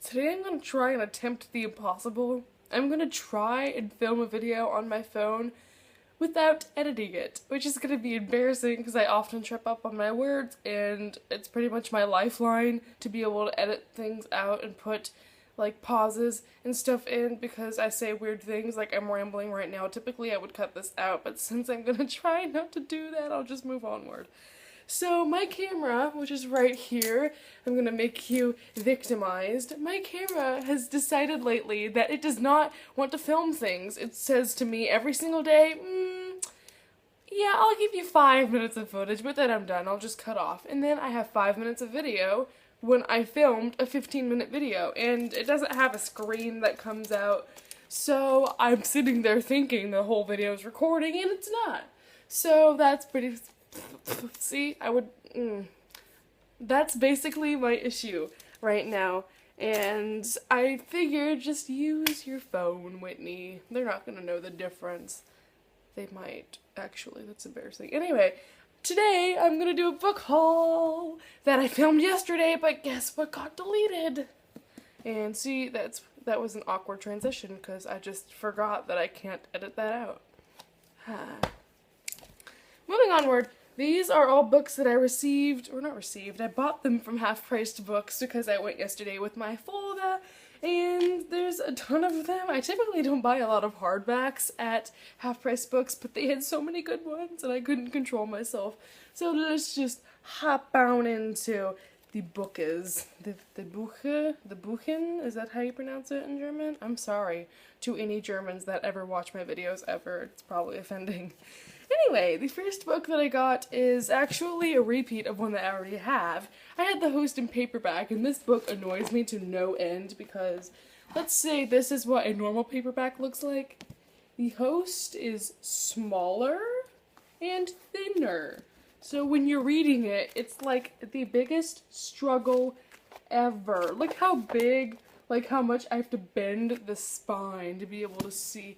Today I'm going to try and attempt the impossible. I'm going to try and film a video on my phone without editing it, which is going to be embarrassing because I often trip up on my words and it's pretty much my lifeline to be able to edit things out and put like pauses and stuff in because I say weird things like I'm rambling right now. Typically I would cut this out, but since I'm going to try not to do that, I'll just move onward. So my camera, which is right here, I'm gonna make you victimized. My camera has decided lately that it does not want to film things. It says to me every single day, yeah, I'll give you 5 minutes of footage, but then I'm done. I'll just cut off. And then I have 5 minutes of video when I filmed a 15-minute video, and it doesn't have a screen that comes out. So I'm sitting there thinking the whole video is recording, and it's not. So that's pretty... See, that's basically my issue right now, and I figured just use your phone, Whitney. They're not gonna know the difference. They might, actually. That's embarrassing. Anyway, today I'm gonna do a book haul that I filmed yesterday, but guess what got deleted? And see, that was an awkward transition because I just forgot that I can't edit that out. Moving onward, these are all books that I received, or not received, I bought them from half-priced books because I went yesterday with my folder, and there's a ton of them. I typically don't buy a lot of hardbacks at half-priced books, but they had so many good ones and I couldn't control myself. So let's just hop on into the bookes. The Buchen, is that how you pronounce it in German? I'm sorry to any Germans that ever watch my videos ever, it's probably offending. Anyway, the first book that I got is actually a repeat of one that I already have. I had The Host in paperback, and this book annoys me to no end because, let's say this is what a normal paperback looks like. The Host is smaller and thinner. So when you're reading it, it's like the biggest struggle ever. Look how big, like how much I have to bend the spine to be able to see.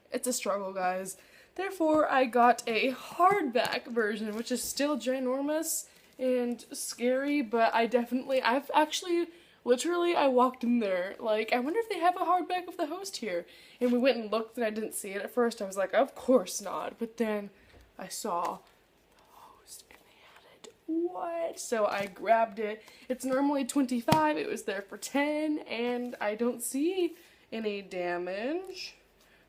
It's a struggle, guys. Therefore, I got a hardback version, which is still ginormous and scary, but I've actually, literally, I walked in there, like, I wonder if they have a hardback of The Host here. And we went and looked and I didn't see it at first. I was like, of course not. But then I saw The Host and they had it. What? So I grabbed it. It's normally $25. It was there for $10, and I don't see any damage.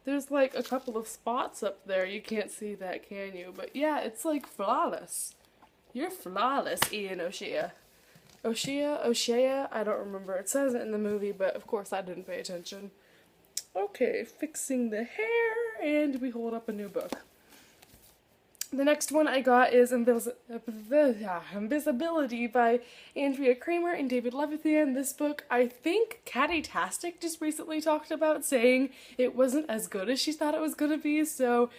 There's like a couple of spots up there. You can't see that, can you? But yeah, it's like flawless. You're flawless, Ian O'Shea. O'Shea? I don't remember. It says it in the movie, but of course I didn't pay attention. Okay, fixing the hair, and we hold up a new book. The next one I got is Invisibility by Andrea Kramer and David Levithan. This book, I think Catty-tastic just recently talked about, saying it wasn't as good as she thought it was going to be, so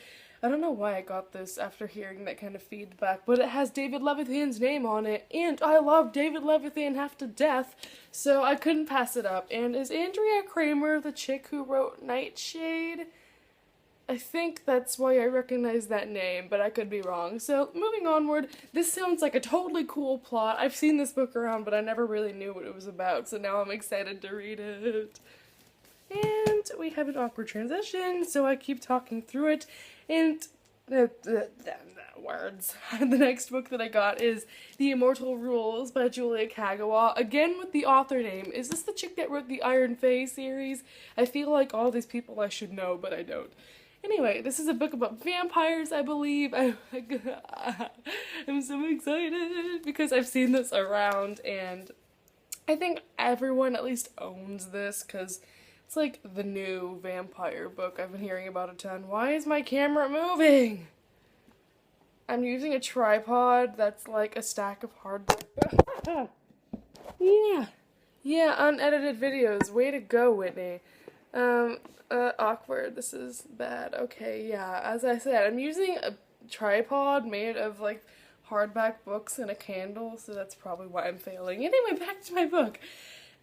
I don't know why I got this after hearing that kind of feedback, but it has David Levithan's name on it, and I love David Levithan half to death, so I couldn't pass it up. And is Andrea Kramer the chick who wrote Nightshade? I think that's why I recognize that name, but I could be wrong. So, moving onward, this sounds like a totally cool plot. I've seen this book around, but I never really knew what it was about, so now I'm excited to read it. And we have an awkward transition, so I keep talking through it, and... words. The next book that I got is The Immortal Rules by Julia Kagawa, again with the author name. Is this the chick that wrote the Iron Fae series? I feel like all these people I should know, but I don't. Anyway, this is a book about vampires, I believe. I'm so excited because I've seen this around, and I think everyone at least owns this because it's like the new vampire book I've been hearing about a ton. Why is my camera moving? I'm using a tripod that's like a stack of hardback. Yeah, unedited videos. Way to go, Whitney. Awkward. This is bad. Okay, yeah, as I said, I'm using a tripod made of, like, hardback books and a candle, so that's probably why I'm failing. Anyway, back to my book.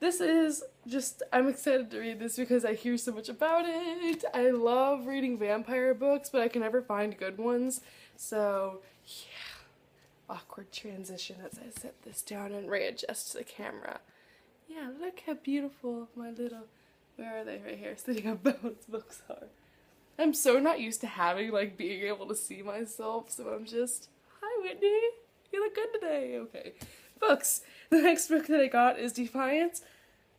This is just, I'm excited to read this because I hear so much about it. I love reading vampire books, but I can never find good ones, so, yeah. Awkward transition as I set this down and readjust the camera. Yeah, look how beautiful my little, where are they? Right here, sitting on bones books are. I'm so not used to having, like, being able to see myself, so I'm just, hi Whitney, you look good today. Okay. Books. The next book that I got is Defiance.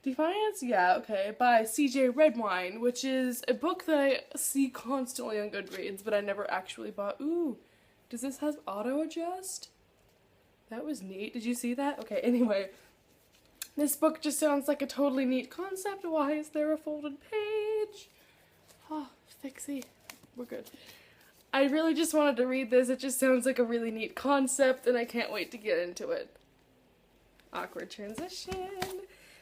Defiance? Yeah, okay, by CJ Redwine, which is a book that I see constantly on Goodreads, but I never actually bought. Ooh, does this have auto adjust? That was neat. Did you see that? Okay, anyway. This book just sounds like a totally neat concept. Why is there a folded page? Oh, fixie. We're good. I really just wanted to read this. It just sounds like a really neat concept, and I can't wait to get into it. Awkward transition.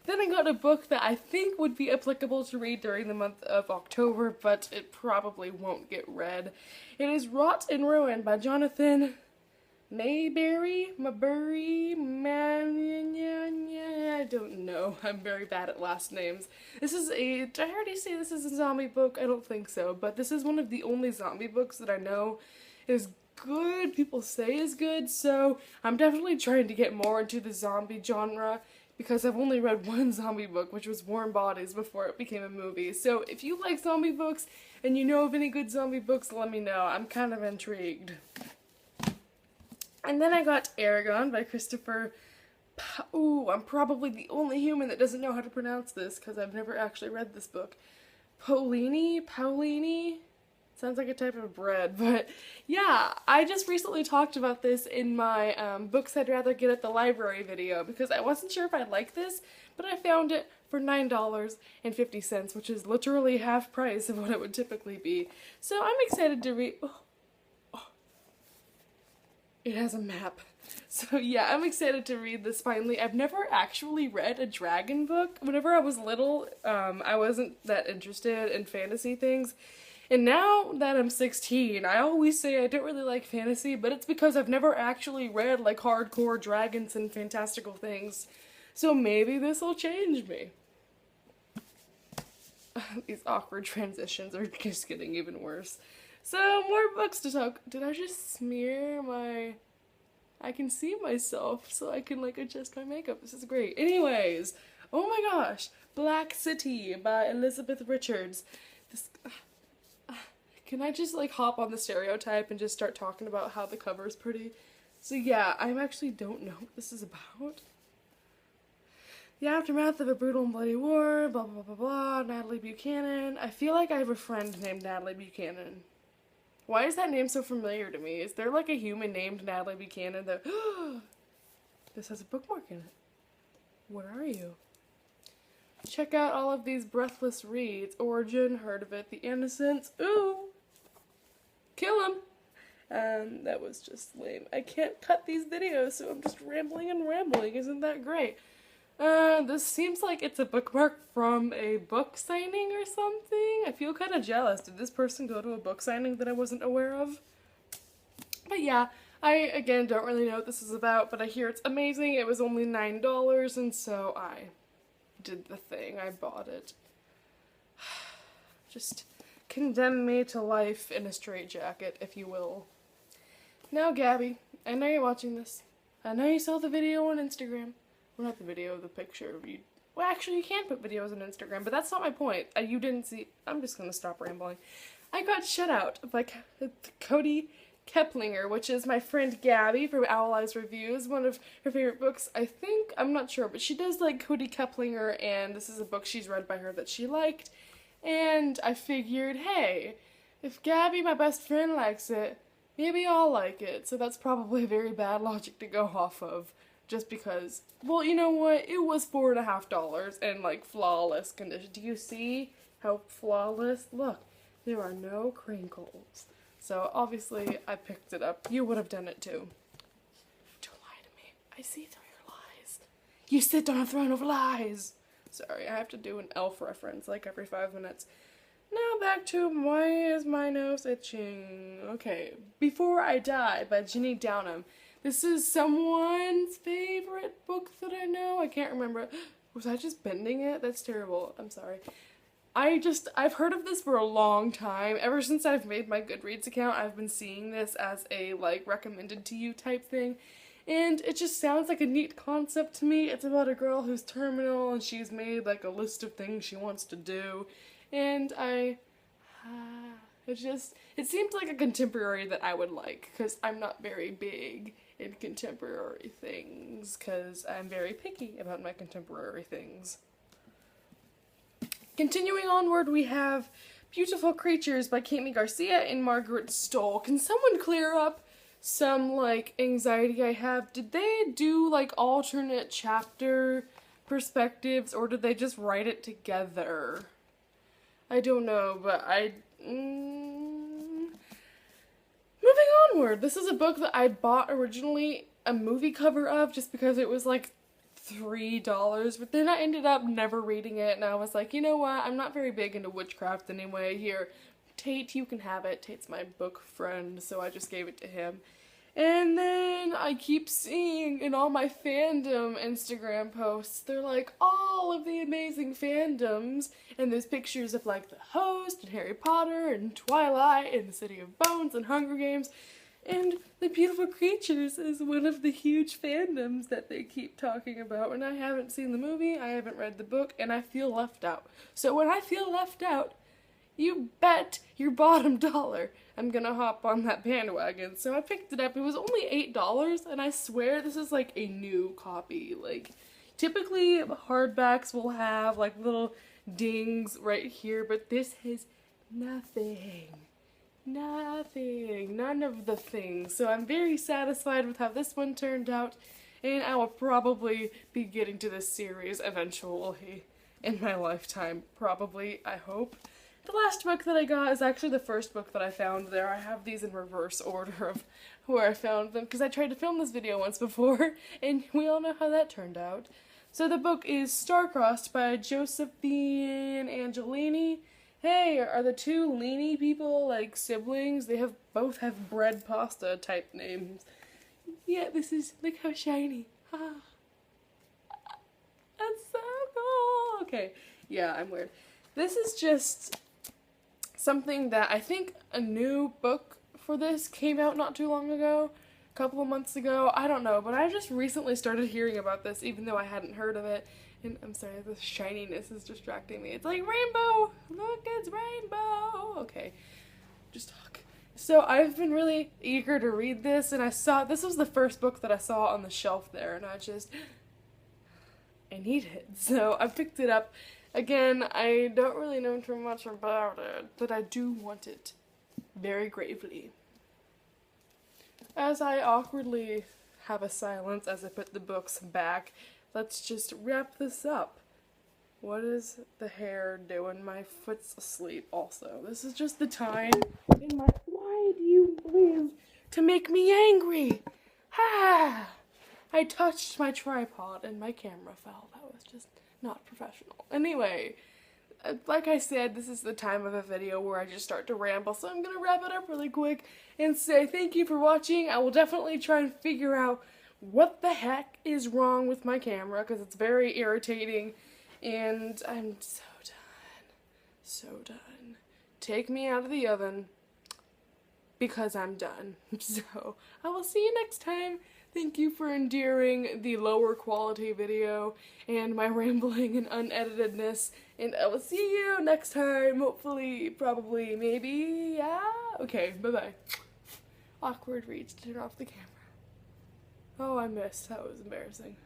Then I got a book that I think would be applicable to read during the month of October, but it probably won't get read. It is Rot and Ruin by Jonathan Mayberry, I don't know. I'm very bad at last names. This is did I already say this is a zombie book? I don't think so, but this is one of the only zombie books that I know is good, people say is good, so I'm definitely trying to get more into the zombie genre because I've only read one zombie book, which was Warm Bodies, before it became a movie. So if you like zombie books and you know of any good zombie books, let me know. I'm kind of intrigued. And then I got Eragon by Christopher. Ooh, I'm probably the only human that doesn't know how to pronounce this because I've never actually read this book. Paulini? Sounds like a type of bread, but yeah, I just recently talked about this in my books I'd rather get at the library video because I wasn't sure if I'd like this, but I found it for $9.50, which is literally half price of what it would typically be. So I'm excited to read. It has a map. So yeah, I'm excited to read this finally. I've never actually read a dragon book. Whenever I was little, I wasn't that interested in fantasy things. And now that I'm 16, I always say I don't really like fantasy, but it's because I've never actually read like hardcore dragons and fantastical things. So maybe this will change me. These awkward transitions are just getting even worse. So, more books to talk. Did I just smear my... I can see myself, so I can, like, adjust my makeup. This is great. Anyways, oh my gosh. Black City by Elizabeth Richards. This... can I just, like, hop on the stereotype and just start talking about how the cover is pretty? So, yeah, I actually don't know what this is about. The aftermath of a brutal and bloody war, blah, blah, blah, blah, Natalie Buchanan. I feel like I have a friend named Natalie Buchanan. Why is that name so familiar to me? Is there like a human named Natalie Buchanan that... This has a bookmark in it. What are you? Check out all of these breathless reads. Origin, heard of it. The Innocents. Ooh! Kill him! That was just lame. I can't cut these videos, so I'm just rambling and rambling. Isn't that great? This seems like it's a bookmark from a book signing or something. I feel kind of jealous. Did this person go to a book signing that I wasn't aware of? But yeah, I, again, don't really know what this is about, but I hear it's amazing. It was only $9, and so I did the thing. I bought it. Just condemn me to life in a straitjacket, if you will. Now, Gabby, I know you're watching this. I know you saw the video on Instagram. Well, not the video, the picture. Well, actually, you can put videos on Instagram, but that's not my point. You didn't see... I'm just gonna stop rambling. I got Shut Out by Cody Keplinger, which is my friend Gabby from Owl Eyes Reviews, one of her favorite books, I think. I'm not sure, but she does like Cody Keplinger, and this is a book she's read by her that she liked. And I figured, hey, if Gabby, my best friend, likes it, maybe I'll like it. So that's probably very bad logic to go off of. Just because, well, you know what, it was $4.50 and like flawless condition. Do you see how flawless? Look, there are no crinkles. So obviously I picked it up. You would have done it too. Don't lie to me. I see through your lies. You sit on a throne of lies. Sorry, I have to do an elf reference like every 5 minutes. Now back to Why Is My Nose Itching? Okay, Before I Die by Jenny Downham. This is someone's favorite book that I know. I can't remember. Was I just bending it? That's terrible. I'm sorry. I've heard of this for a long time. Ever since I've made my Goodreads account, I've been seeing this as a, like, recommended to you type thing. and it just sounds like a neat concept to me. It's about a girl who's terminal, and she's made like a list of things she wants to do, and it seems like a contemporary that I would like, because I'm not very big in contemporary things, because I'm very picky about my contemporary things. Continuing onward, we have Beautiful Creatures by Kami Garcia and Margaret Stoll. Can someone clear up some, like, anxiety I have? Did they do, like, alternate chapter perspectives, or did they just write it together? I don't know, but Moving onward, this is a book that I bought originally a movie cover of just because it was like $3, but then I ended up never reading it, and I was like, you know what, I'm not very big into witchcraft anyway. Here, Tate, you can have it. Tate's my book friend, so I just gave it to him. And then I keep seeing in all my fandom Instagram posts, they're like, all of the amazing fandoms, and there's pictures of like The Host, and Harry Potter, and Twilight, and The City of Bones, and Hunger Games, and The Beautiful Creatures is one of the huge fandoms that they keep talking about, and I haven't seen the movie, I haven't read the book, and I feel left out. So when I feel left out, you bet your bottom dollar I'm gonna hop on that bandwagon. So I picked it up. It was only $8, and I swear this is like a new copy. Like, typically hardbacks will have like little dings right here, but this has nothing. Nothing. None of the things. So I'm very satisfied with how this one turned out, and I will probably be getting to this series eventually in my lifetime. Probably, I hope. The last book that I got is actually the first book that I found there. I have these in reverse order of where I found them, because I tried to film this video once before, and we all know how that turned out. So the book is Starcrossed by Josephine Angelini. Hey, are the two Leany people like siblings? They both have bread pasta type names. Yeah, look how shiny. Ah. That's so cool. Okay, yeah, I'm weird. This is just something that I think a new book for this came out not too long ago, a couple of months ago, I don't know, but I just recently started hearing about this even though I hadn't heard of it, and I'm sorry, the shininess is distracting me. It's like rainbow! Look, it's rainbow! Okay, just talk. So I've been really eager to read this, and this was the first book that I saw on the shelf there, and I need it, so I picked it up. Again, I don't really know too much about it, but I do want it very gravely. As I awkwardly have a silence as I put the books back, let's just wrap this up. What is the hair doing? My foot's asleep also. This is just the time in my... Why do you live to make me angry? Ha! I touched my tripod and my camera fell. That was just... not professional. Anyway, like I said, this is the time of a video where I just start to ramble, so I'm gonna wrap it up really quick and say thank you for watching. I will definitely try and figure out what the heck is wrong with my camera, because it's very irritating, and I'm so done. So done. Take me out of the oven, because I'm done. So, I will see you next time. Thank you for enduring the lower quality video and my rambling and uneditedness, and I will see you next time, hopefully, probably, maybe, yeah? Okay, bye-bye. Awkward reach to turn off the camera. Oh, I missed. That was embarrassing.